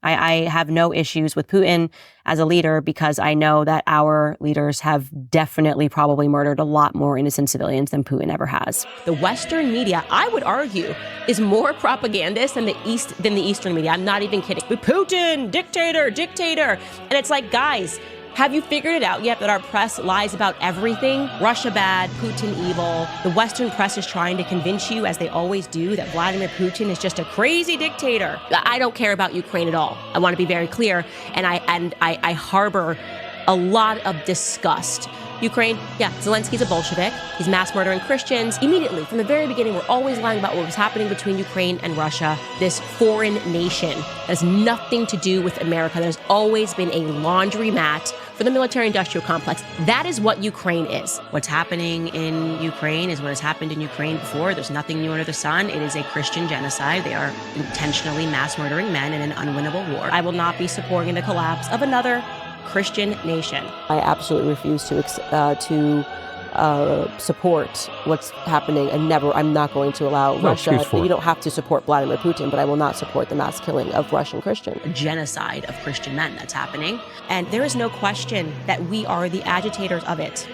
I have no issues with Putin as a leader because I know that our leaders have definitely probably murdered a lot more innocent civilians than Putin ever has. The Western media, I would argue, is more propagandist than the Eastern media. I'm not even kidding. Putin, dictator. And it's like, guys, have you figured it out yet that our press lies about everything? Russia bad, Putin evil. The Western press is trying to convince you, as they always do, that Vladimir Putin is just a crazy dictator. I don't care about Ukraine at all. I want to be very clear, and I harbor a lot of disgust. Ukraine, yeah, Zelensky's a Bolshevik. He's mass murdering Christians. Immediately, from the very beginning, we're always lying about what was happening between Ukraine and Russia, this foreign nation that has nothing to do with America. There's always been a laundromat for the military-industrial complex. That is what Ukraine is. What's happening in Ukraine is what has happened in Ukraine before. There's nothing new under the sun. It is a Christian genocide. They are intentionally mass murdering men in an unwinnable war. I will not be supporting the collapse of another Christian nation. I absolutely refuse to support what's happening, and I'm not going to allow Russia. You don't have to support Vladimir Putin, but I will not support the mass killing of Russian Christians. A genocide of Christian men that's happening. And there is no question that we are the agitators of it.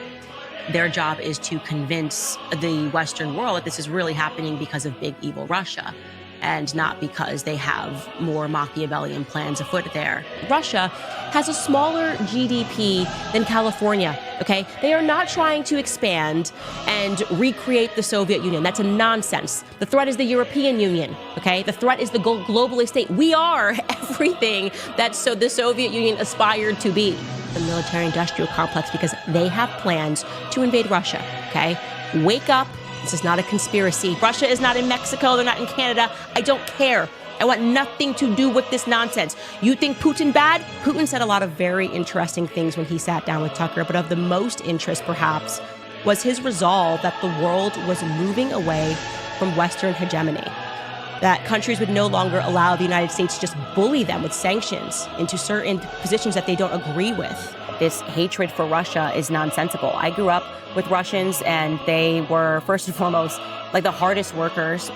Their job is to convince the Western world that this is really happening because of big evil Russia, and not because they have more Machiavellian plans afoot there. Russia has a smaller GDP than California, okay? They are not trying to expand and recreate the Soviet Union. That's a nonsense. The threat is the European Union, okay? The threat is the globalist state. We are everything that the Soviet Union aspired to be. The military-industrial complex, because they have plans to invade Russia, okay? Wake up. This is not a conspiracy. Russia is not in Mexico. They're not in Canada. I don't care. I want nothing to do with this nonsense. You think Putin bad? Putin said a lot of very interesting things when he sat down with Tucker, but of the most interest, perhaps, was his resolve that the world was moving away from Western hegemony, that countries would no longer allow the United States to just bully them with sanctions into certain positions that they don't agree with. This hatred for Russia is nonsensical. I grew up with Russians, and they were, first and foremost, like the hardest workers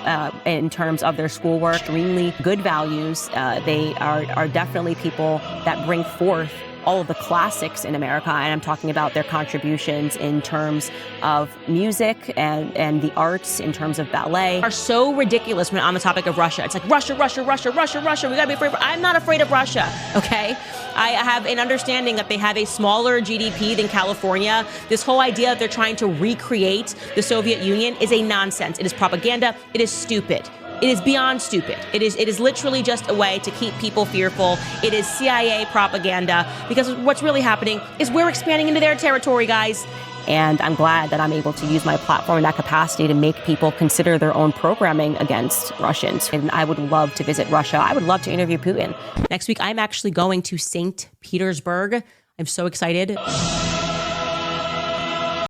in terms of their schoolwork, extremely good values. They are definitely people that bring forth all of the classics in America, and I'm talking about their contributions in terms of music and the arts, in terms of ballet, are so ridiculous when on the topic of Russia. It's like Russia. We gotta be afraid of. I'm not afraid of Russia, okay? I have an understanding that they have a smaller GDP than California. This whole idea that they're trying to recreate the Soviet Union is a nonsense. It is propaganda. It is stupid. It is beyond stupid. It is literally just a way to keep people fearful. It is CIA propaganda, because what's really happening is we're expanding into their territory, guys. And I'm glad that I'm able to use my platform in that capacity to make people consider their own programming against Russians. And I would love to visit Russia. I would love to interview Putin. Next week, I'm actually going to St. Petersburg. I'm so excited.